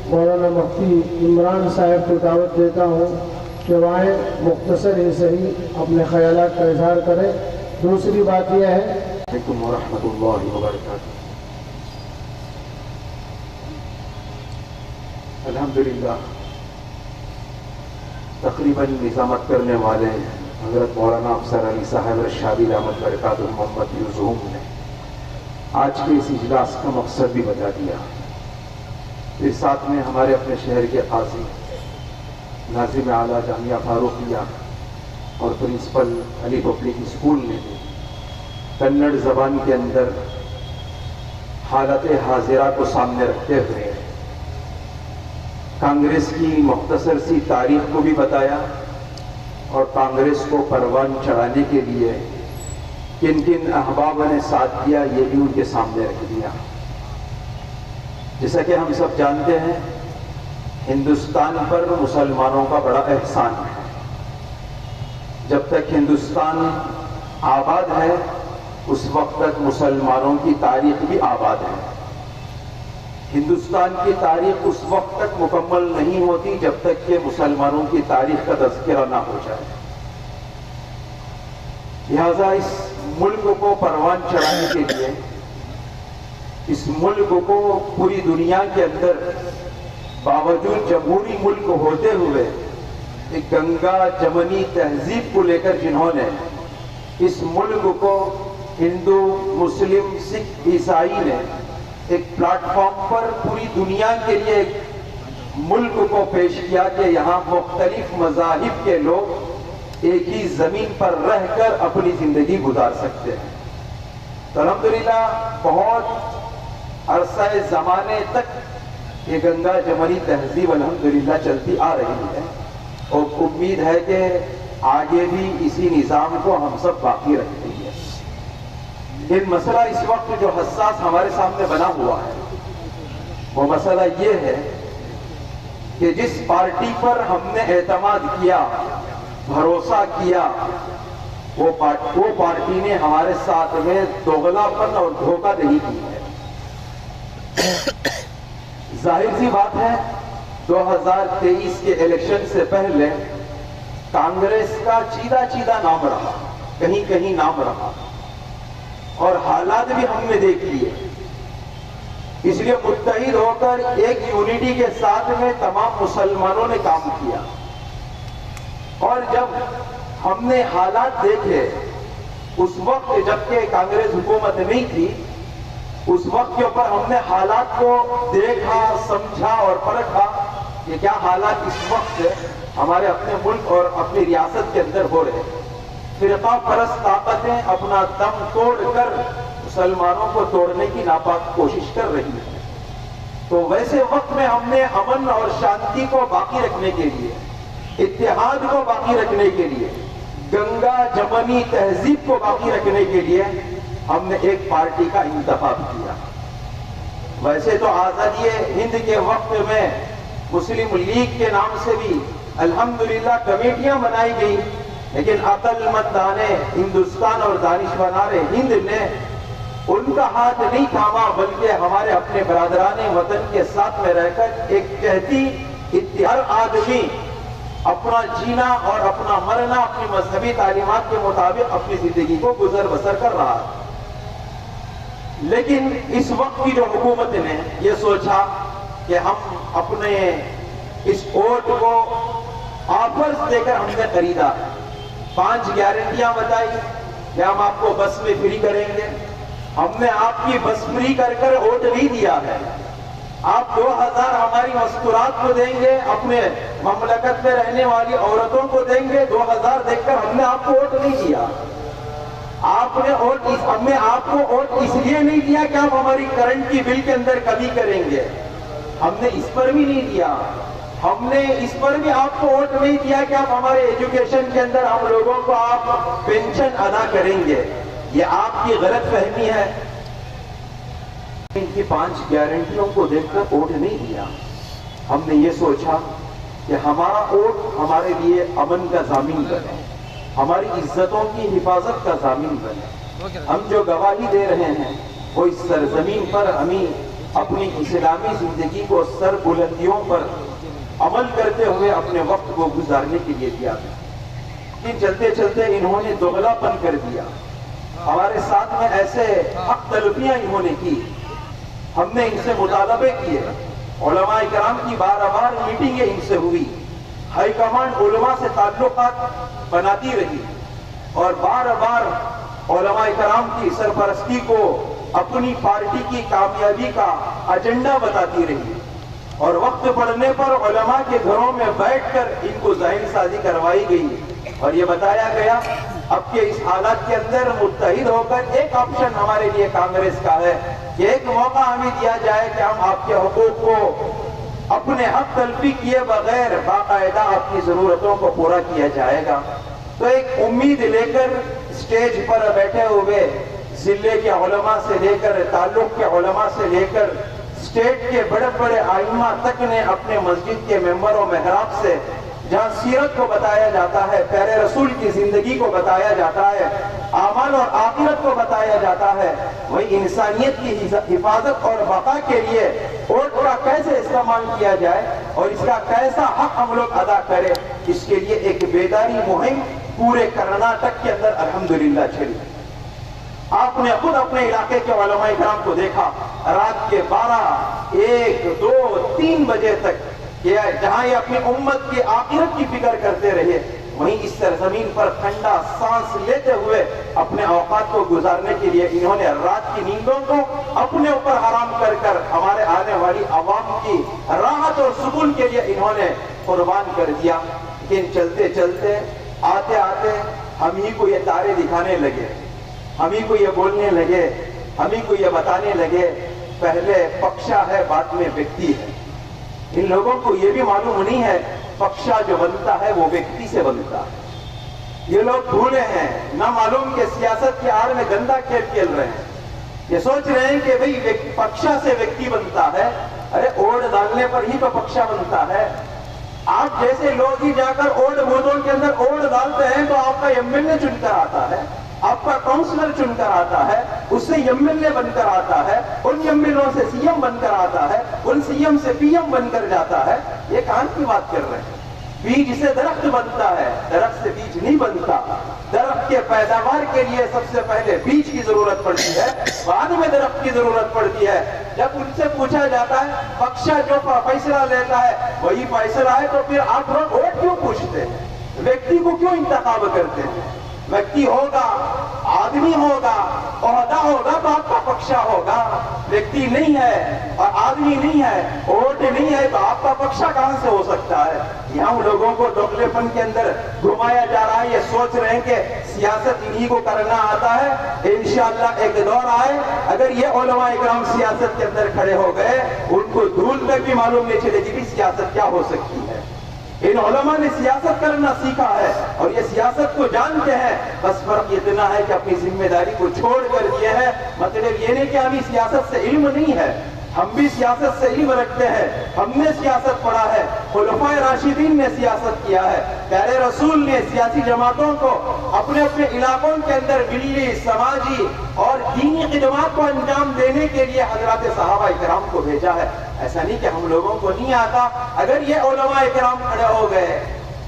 مولانا مفتی عمران صاحب کو دعوت دیتا ہوں کہ وہ مختصر ہی صحیح اپنے خیالات کا اظہار کریں۔ دوسری بات یہ ہے علیکم ورحمۃ اللہ وبرکاتہ۔ الحمدللہ تقریباً نظامت کرنے والے حضرت مولانا افسر علی صاحب ارشادی رحمت برکاتہ محمد یوزہوم نے آج کے اس اجلاس کا مقصد بھی بتا دیا۔ اس ساتھ میں ہمارے اپنے شہر کے قاضی ناظم اعلیٰ جامعہ فاروقیہ اور پرنسپل علی پبلک اسکول نے بھی کنڑ زبان کے اندر حالت حاضرہ کو سامنے رکھتے ہوئے کانگریس کی مختصر سی تاریخ کو بھی بتایا اور کانگریس کو پروان چڑھانے کے لیے کن کن احباب نے ساتھ دیا یہ بھی ان کے سامنے رکھ دیا۔ جیسا کہ ہم سب جانتے ہیں ہندوستان پر مسلمانوں کا بڑا احسان ہے۔ جب تک ہندوستان آباد ہے اس وقت تک مسلمانوں کی تاریخ بھی آباد ہے۔ ہندوستان کی تاریخ اس وقت تک مکمل نہیں ہوتی جب تک کہ مسلمانوں کی تاریخ کا تذکرہ نہ ہو جائے۔ لہذا اس ملک کو پروان چڑھانے کے لیے اس ملک کو پوری دنیا کے اندر باوجود جمہوری ملک ہوتے ہوئے ایک گنگا جمنی تہذیب کو لے کر جنہوں نے اس ملک کو ہندو مسلم سکھ عیسائی نے ایک پلیٹ فارم پر پوری دنیا کے لیے ایک ملک کو پیش کیا کہ یہاں مختلف مذاہب کے لوگ ایک ہی زمین پر رہ کر اپنی زندگی گزار سکتے ہیں۔ تو الحمدللہ بہت عرصہ زمانے تک یہ گنگا جمنی تہذیب الحمدللہ چلتی آ رہی ہے اور امید ہے کہ آگے بھی اسی نظام کو ہم سب باقی رکھیں گے۔ ایک مسئلہ اس وقت جو حساس ہمارے سامنے بنا ہوا ہے وہ مسئلہ یہ ہے کہ جس پارٹی پر ہم نے اعتماد کیا بھروسہ کیا وہ پارٹی نے ہمارے ساتھ میں دوغلاپن اور دھوکہ دہی کی ہے۔ ظاہر سی بات ہے 2023 کے الیکشن سے پہلے کانگریس کا چیدہ نام رہا، کہیں کہیں نام رہا اور حالات بھی ہم نے دیکھ لیے۔ اس لیے متحد ہو کر ایک یونٹی کے ساتھ میں تمام مسلمانوں نے کام کیا اور جب ہم نے حالات دیکھے اس وقت جبکہ کانگریس حکومت نہیں تھی اس وقت کے اوپر ہم نے حالات کو دیکھا سمجھا اور پرکھا کہ کیا حالات اس وقت ہمارے اپنے ملک اور اپنی ریاست کے اندر ہو رہے ہیں۔ فرقہ پرست طاقتیں اپنا دم توڑ کر مسلمانوں کو توڑنے کی ناپاک کوشش کر رہی ہیں۔ تو ویسے وقت میں ہم نے امن اور شانتی کو باقی رکھنے کے لیے اتحاد کو باقی رکھنے کے لیے گنگا جمنی تہذیب کو باقی رکھنے کے لیے ہم نے ایک پارٹی کا انتخاب کیا۔ ویسے تو آزادی ہند کے وقت میں مسلم لیگ کے نام سے بھی الحمدللہ کمیٹیاں بنائی گئی لیکن عقل مندان ہندوستان اور دانشوران ہند نے ان کا ہاتھ نہیں تھاما بلکہ ہمارے اپنے برادران وطن کے ساتھ میں رہ کر ایک کہتی ہر آدمی اپنا جینا اور اپنا مرنا اپنی مذہبی تعلیمات کے مطابق اپنی زندگی کو گزر بسر کر رہا ہے۔ لیکن اس وقت کی جو حکومت نے یہ سوچا کہ ہم اپنے اس ووٹ کو آفرز دے کر ہم نے خریدا، 5 گارنٹیاں بتائی کہ ہم آپ کو بس میں فری کریں گے۔ ہم نے آپ کی بس فری کر کر ووٹ نہیں دیا ہے، آپ 2000 ہماری مستورات کو دیں گے، اپنے مملکت میں رہنے والی عورتوں کو دیں گے، 2000 دیکھ کر ہم نے آپ کو ووٹ نہیں دیا۔ ہم نے آپ کو ووٹ اس لیے نہیں دیا کہ آپ ہماری کرنٹ کی بل کے اندر کمی کریں گے، ہم نے اس پر بھی نہیں دیا۔ ہم نے اس پر بھی آپ کو ووٹ نہیں دیا کہ آپ ہمارے ایجوکیشن کے اندر ہم لوگوں کو آپ پینشن ادا کریں گے، یہ آپ کی غلط فہمی ہے۔ ان کی 5 گارنٹیوں کو دیکھ کر ووٹ نہیں دیا، ہم نے یہ سوچا کہ ہمارا ووٹ ہمارے لیے امن کا ضامن بنے، ہماری عزتوں کی حفاظت کا ضامن بنے۔ ہم جو گواہی دے رہے ہیں وہ اس سرزمین پر ہمیں اپنی اسلامی زندگی کو سر بلندیوں پر عمل کرتے ہوئے اپنے وقت کو گزارنے کے لیے دیا تھا، لیکن چلتے چلتے انہوں نے دوغلا پن کر دیا. ہمارے ساتھ میں ایسے حق طلبیاں انہوں نے کی، ہم نے ان سے مطالبے کیے، علماء کرام کی بار بار میٹنگیں ان سے ہوئی، ہائی کمانڈ علماء سے تعلقات بناتی رہی اور بار بار علماء کرام کی سرپرستی کو اپنی پارٹی کی کامیابی کا ایجنڈا بتاتی رہی، اور وقت پڑنے پر علماء کے گھروں میں بیٹھ کر ان کو ذہن سازی کروائی گئی اور یہ بتایا گیا اب کے اس حالات کے اندر متحد ہو کر ایک آپشن ہمارے لیے کانگریس کا ہے کہ ایک موقع ہمیں دیا جائے کہ ہم آپ کے حقوق کو اپنے حق تلفی کیے بغیر باقاعدہ آپ کی ضرورتوں کو پورا کیا جائے گا. تو ایک امید لے کر اسٹیج پر بیٹھے ہوئے ضلع کے علماء سے لے کر تعلق کے علماء سے لے کر اسٹیٹ کے بڑے بڑے ائمہ تک نے اپنے مسجد کے ممبر و محراب سے جہاں سیرت کو بتایا جاتا ہے، پیارے رسول کی زندگی کو بتایا جاتا ہے، اعمال اور آخرت کو بتایا جاتا ہے، وہی انسانیت کی حفاظت اور بقا کے لیے ووٹ کا کیسے استعمال کیا جائے اور اس کا کیسا حق ہم لوگ ادا کریں، اس کے لیے ایک بیداری مہم پورے کرناٹک کے اندر الحمدللہ چلی. آپ نے خود اپنے علاقے کے علماء کرام کو دیکھا، رات کے 12، 1، 2، 3 بجے تک جہاں یہ اپنی امت کی آخرت کی فکر کرتے رہے، وہیں اس سرزمین پر ٹھنڈا سانس لیتے ہوئے اپنے اوقات کو گزارنے کے لیے انہوں نے رات کی نیندوں کو اپنے اوپر حرام کر کر ہمارے آنے والی عوام کی راحت اور سکون کے لیے انہوں نے قربان کر دیا. لیکن چلتے چلتے آتے آتے ہم ہی کو یہ تارے دکھانے لگے، ہم ہی کو یہ بولنے لگے، ہم ہی کو یہ بتانے لگے پہلے پکشا ہے بعد میں ویکتی ہے. ان لوگوں کو یہ بھی معلوم نہیں ہے پکشا جو بنتا ہے وہ ویکتی سے بنتا ہے. یہ لوگ بھولے ہیں، نہ معلوم کہ سیاست کے آڑ میں گندا کھیل کھیل رہے ہیں. یہ سوچ رہے ہیں کہ بھئی پکشا سے ویکتی بنتا ہے. ارے اوڑ ڈالنے پر ہی تو پکشا بنتا ہے. آپ جیسے لوگ ہی جا کر اوڑ بوتوں کے اندر اوڑ ڈالتے ہیں تو آپ کا ایم ایل اے چن کر آتا ہے، آپ کا کاؤنسلر چن کر آتا ہے، اس سے ایم ایل اے بن کر آتا ہے، ان ایم ایل اے سے سی ایم بن کر آتا ہے، ان سی ایم سے پی ایم بن کر جاتا ہے. یہ کہاں کی بات کر رہے ہیں؟ بیج سے درخت بنتا ہے، درخت سے بیج نہیں بنتا. درخت کے پیداوار کے لیے سب سے پہلے بیج کی ضرورت پڑتی ہے، بعد میں درخت کی ضرورت پڑتی ہے. جب ان سے پوچھا جاتا ہے پکشا جو فیصلہ لیتا ہے وہی فیصلہ ہے، تو پھر آپ لوگ ووٹ کیوں پوچھتے ہیں؟ ویکتی کو کیوں انتخاب کرتے ہیں؟ ویکتی ہوگا، آدمی ہوگا، عہدہ ہوگا تو آپ کا پکشا ہوگا. ویکتی نہیں ہے اور آدمی نہیں ہے، ووٹ نہیں ہے تو آپ کا پکشا کہاں سے ہو سکتا ہے؟ یہاں لوگوں کو دوغلے پن کے اندر گھمایا جا رہا ہے. یہ سوچ رہے ہیں کہ سیاست انہی کو کرنا آتا ہے. انشاءاللہ ایک دور آئے اگر یہ علماء اکرام سیاست کے اندر کھڑے ہو گئے، ان کو دھول تک بھی معلوم نہیں چلے گی کہ سیاست کیا ہو سکتی ہے. ان علماء نے سیاست کرنا سیکھا ہے اور یہ سیاست کو جانتے ہیں. بس فرق اتنا ہے کہ اپنی ذمہ داری کو چھوڑ کر دیے ہیں. مطلب یہ نہیں کہ ہمیں سیاست سے علم نہیں ہے، ہم بھی سیاست سے علم رکھتے ہیں. ہم نے سیاست پڑھا ہے، خلفائے راشدین نے سیاست کیا ہے، پیارے رسول نے سیاسی جماعتوں کو اپنے اپنے علاقوں کے اندر ملی، سماجی اور دینی خدمات کو انجام دینے کے لیے حضرات صحابہ کرام کو بھیجا ہے. ایسا نہیں کہ ہم لوگوں کو نہیں آتا. اگر یہ علماء کرام کھڑے ہو گئے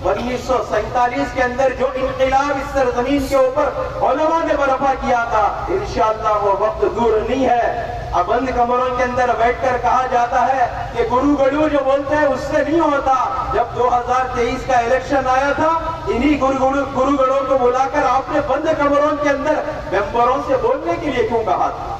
1947 کے اندر جو انقلاب اس سرزمین کے اوپر علماء نے برپا کیا تھا، انشاءاللہ وہ وقت دور نہیں ہے. اب بند کمروں کے اندر بیٹھ کر کہا جاتا ہے کہ گرو گڑو جو بولتے ہیں اس سے نہیں ہوتا. جب 2023 کا الیکشن آیا تھا انہی گرو گڑوں کو بلا کر آپ نے بند کمروں کے اندر ممبروں سے بولنے کے لیے کیوں کہا تھا؟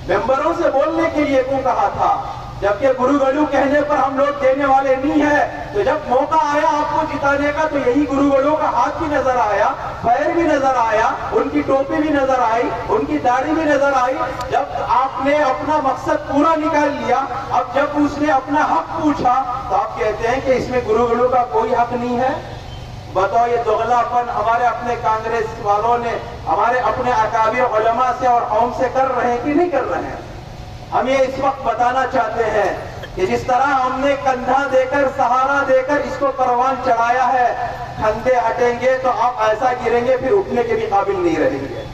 ممبروں سے بولنے کے لیے کیوں کہا تھا؟ جبکہ گرو گڑو کہنے پر ہم لوگ دینے والے نہیں ہیں. تو جب موقع آیا آپ کو جتانے کا تو یہی گرو گڑو کا ہاتھ بھی نظر آیا، پیر بھی نظر آیا، ان کی ٹوپی بھی نظر آئی، ان کی داڑھی بھی نظر آئی. جب آپ نے اپنا مقصد پورا نکال لیا، اب جب اس نے اپنا حق پوچھا تو آپ کہتے ہیں کہ اس میں گرو گڑو کا کوئی حق نہیں ہے. بتاؤ یہ دوغلا پن ہمارے اپنے کانگریس والوں نے ہمارے اپنے اکابر علماء سے اور قوم سے کر رہے ہیں کہ نہیں کر رہے ہیں؟ ہم یہ اس وقت بتانا چاہتے ہیں کہ جس طرح ہم نے کندھا دے کر سہارا دے کر اس کو پروان چڑھایا ہے، کندھے ہٹیں گے تو آپ ایسا گریں گے پھر اٹھنے کے بھی قابل نہیں رہیں گے.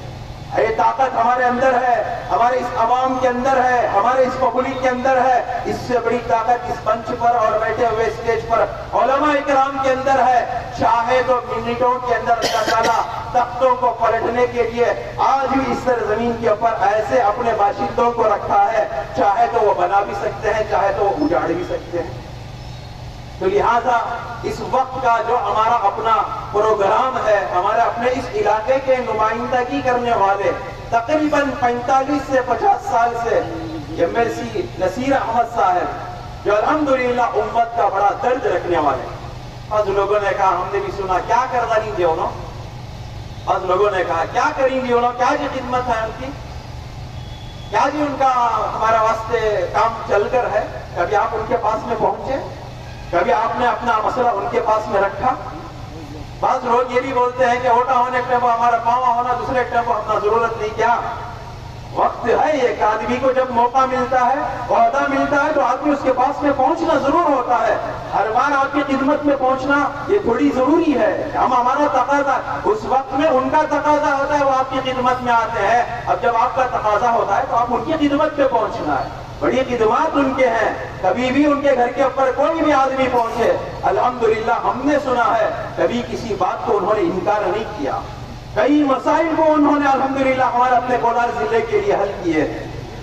یہ طاقت ہمارے اندر ہے، ہمارے اس عوام کے اندر ہے، ہمارے اس پبلک کے اندر ہے. اس سے بڑی طاقت اس منچ پر اور بیٹھے ہوئے اسٹیج پر علماء اکرام کے اندر ہے. چاہے تو منٹوں کے اندر اللہ تعالیٰ تختوں کو پلٹنے کے لیے آج بھی اس سرزمین کے اوپر ایسے اپنے باشندوں کو رکھا ہے، چاہے تو وہ بنا بھی سکتے ہیں، چاہے تو وہ اجاڑ بھی سکتے ہیں. تو لہذا اس وقت کا جو ہمارا اپنا پروگرام ہے، ہمارے اپنے اس علاقے کے نمائندگی کرنے والے تقریباً 45 سے 50 سال سے MLC نصیر احمد صاحب، جو الحمدللہ امت کا بڑا درد رکھنے والے. بعض لوگوں نے کہا، ہم نے بھی سنا، کیا کرنا نہیں دے انہوں. بعض لوگوں نے کہا کیا کریں گے انہوں، کیا جی خدمت ہے ان کی، کیا جی ان کا ہمارا واسطے کام چل کر ہے. کبھی آپ ان کے پاس میں پہنچے، کبھی آپ نے اپنا مسئلہ ان کے پاس میں رکھا. بعض لوگ یہ بھی بولتے ہیں کہ ووٹا ہونے کے ٹائم ہمارا پاؤں ہونا، دوسرے ٹائم اپنا ضرورت نہیں. کیا وقت ہے ایک آدمی کو جب موقع ملتا ہے، عہدہ ملتا ہے، تو آدمی اس کے پاس میں پہنچنا ضرور ہوتا ہے. ہر بار آپ کی خدمت میں پہنچنا یہ تھوڑی ضروری ہے. ہمارا تقاضا اس وقت میں ان کا تقاضا ہوتا ہے، وہ آپ کی خدمت میں آتے ہیں. اب جب آپ کا تقاضا ہوتا ہے تو آپ ان کی خدمت پہ پہنچنا ہے. بڑی خدمات ان کے ہیں. کبھی بھی ان کے گھر کے اوپر کوئی بھی آدمی پہنچے، الحمدللہ ہم نے سنا ہے کبھی کسی بات کو انہوں نے انکار نہیں کیا. کئی مسائل کو انہوں نے الحمدللہ ہمارے اپنے کولار ضلع کے لیے حل کیے.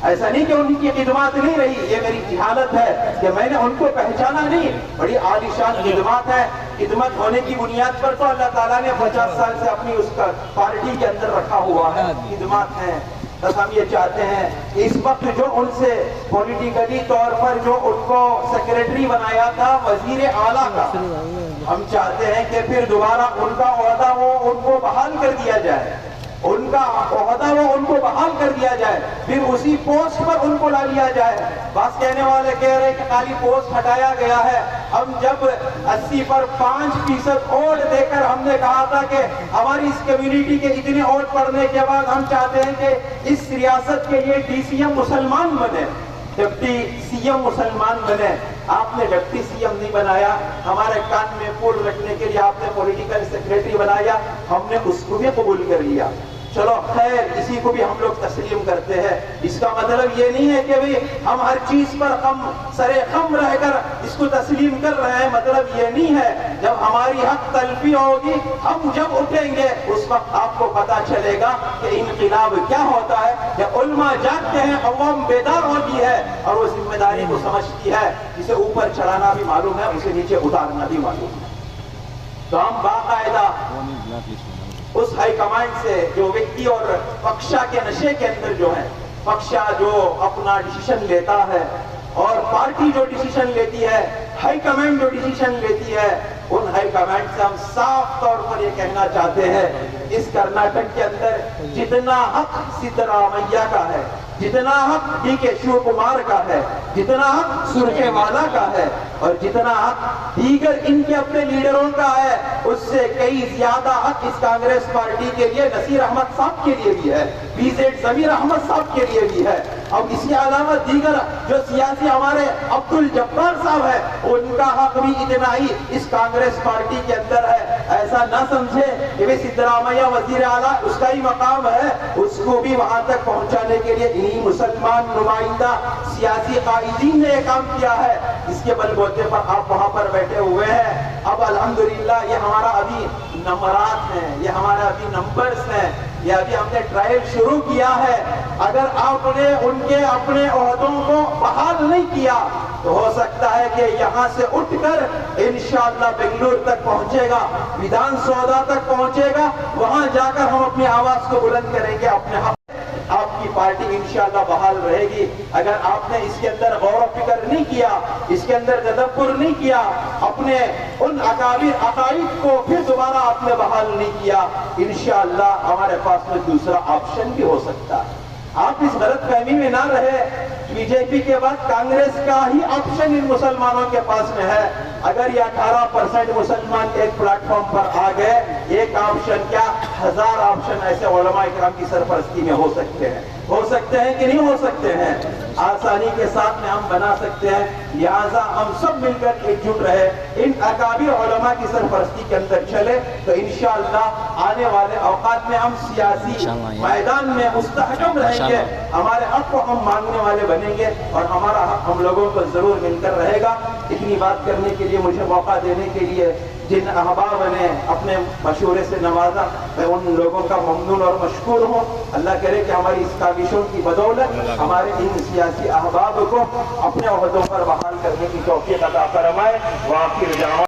ایسا نہیں کہ ان کی خدمات نہیں رہی، یہ میری جہالت ہے کہ میں نے ان کو پہچانا نہیں. بڑی عالیشان خدمات ہے. خدمت ہونے کی بنیاد پر تو اللہ تعالیٰ نے 50 سال سے اپنی اس کا پارٹی کے اندر رکھا ہوا ہے. خدمات ہیں. بس ہم یہ چاہتے ہیں کہ اس وقت جو ان سے پولیٹیکلی طور پر جو ان کو سیکریٹری بنایا تھا وزیر اعلیٰ کا، ہم چاہتے ہیں کہ پھر دوبارہ ان کا عہدہ وہ ان کو بحال کر دیا جائے. ان کا عہدہ وہ ان کو بحال کر دیا جائے، پھر اسی پوسٹ پر ان کو لا لیا جائے. بس کہنے والے کہہ رہے کہ خالی پوسٹ ہٹایا گیا ہے. ہم جب 80 پر 5% ووٹ دے کر ہم نے کہا تھا کہ ہماری اس کمیونٹی کے اتنے ووٹ پڑنے کے بعد ہم چاہتے ہیں کہ اس ریاست کے لیے DCM مسلمان بنے، ڈپٹی CM مسلمان بنے. آپ نے ڈپٹی CM نہیں بنایا. ہمارے کان میں پھول رکھنے کے لیے آپ نے پولیٹیکل سیکریٹری بنایا. ہم نے اس کو بھی قبول کر لیا. چلو خیر، اسی کو بھی ہم لوگ تسلیم کرتے ہیں. اس کا مطلب یہ نہیں ہے کہ ہم ہر چیز پر سر خم رہ کر اس کو تسلیم کر رہے ہیں. مطلب یہ نہیں ہے. جب ہماری حق تلفی ہوگی، ہم جب اٹھیں گے، اس وقت آپ کو پتا چلے گا کہ انقلاب کیا ہوتا ہے. کہ علماء جاگتے ہیں، عوام بیدار ہوتی ہے اور وہ ذمہ داری کو سمجھتی ہے. اسے اوپر چڑھانا بھی معلوم ہے، اسے نیچے اتارنا بھی معلوم ہے. تو ہم باقاعدہ اس ہائی کمانڈ سے جو ویکتی اور پکشا کے نشے کے اندر جو ہے، پکشا جو اپنا ڈیسیشن لیتا ہے اور پارٹی جو ڈیسیشن لیتی ہے، ہائی کمانڈ جو ڈیسیشن لیتی ہے، ان ہائی کمانڈ سے ہم صاف طور پر یہ کہنا چاہتے ہیں، اس کرناٹک کے اندر جتنا حق سدرامیہ کا ہے، جتنا حق DK شیو کمار کا ہے، جتنا حق سرجے والا کا ہے، اور جتنا حق دیگر ان کے اپنے لیڈروں کا ہے، اس سے کئی زیادہ حق اس کانگریس پارٹی کے لیے نصیر احمد صاحب کے لیے بھی ہے، BZ ضمیر احمد صاحب کے لیے بھی ہے. اب اس کے علاوہ دیگر جو سیاسی ہمارے عبد الجبار صاحب ہے، ان کا حق بھی اتنا ہی اس کانگریس پارٹی کے اندر ہے. ایسا نہ سمجھے کہ سدرامیہ وزیر اعلیٰ اس کا ہی مقام ہے، اس کو بھی وہاں تک پہنچانے کے لیے انہی مسلمان نمائندہ سیاسی قائدین نے یہ کام کیا ہے. اس کے بل بوتے پر آپ وہاں پر بیٹھے ہوئے ہیں. اب الحمدللہ یہ ہمارا ابھی نمبرات ہیں، یہ ہمارے ابھی نمبرز ہیں، یہ ابھی ہم نے ٹرائل شروع کیا ہے. اگر آپ نے ان کے اپنے عہدوں کو بحال نہیں کیا تو ہو سکتا ہے کہ یہاں سے اٹھ کر انشاءاللہ بنگلور تک پہنچے گا، ویدھان سودا تک پہنچے گا. وہاں جا کر ہم اپنی آواز کو بلند کریں گے. اپنے حق آپ کی پارٹی انشاءاللہ بحال رہے گی. اگر آپ نے اس کے اندر غور و فکر نہیں کیا، اس کے اندر تدبر نہیں کیا، اپنے ان اکابر عقائد کو پھر دوبارہ آپ نے بحال نہیں کیا، انشاءاللہ ہمارے پاس میں دوسرا آپشن بھی ہو سکتا ہے. آپ اس غلط فہمی میں نہ رہے. BJP کے بعد کانگریس کا ہی آپشن ان مسلمانوں کے پاس میں ہے. اگر یہ 18% مسلمان ایک پلیٹ فارم پر آ گئے، ایک آپشن کیا 1000 آپشن ایسے علماء اکرام کی سرپرستی میں ہو سکتے ہیں. ہو سکتے ہیں کہ نہیں ہو سکتے ہیں؟ آسانی کے ساتھ میں ہم بنا سکتے ہیں. لہٰذا ہم سب مل کر ایک جٹ رہے, ان اکابر علماء کی سرپرستی کے اندر چلے, تو انشاءاللہ آنے والے اوقات میں ہم سیاسی میدان میں مستحکم رہیں گے, ہمارے حق کو ہم مانگنے والے بنیں گے, اور ہمارا حق ہم لوگوں کو ضرور مل کر رہے گا. اتنی بات کرنے کے لیے, مجھے موقع دینے کے لیے جن احباب نے اپنے مشورے سے نوازا, میں ان لوگوں کا ممنون اور مشکور ہوں. اللہ کرے کہ ہماری اس کاوشوں کی بدولت ہمارے ان سیاسی احباب کو اپنے عہدوں پر بحال کرنے کی توفیق عطا فرمائے. وآخر دعوانا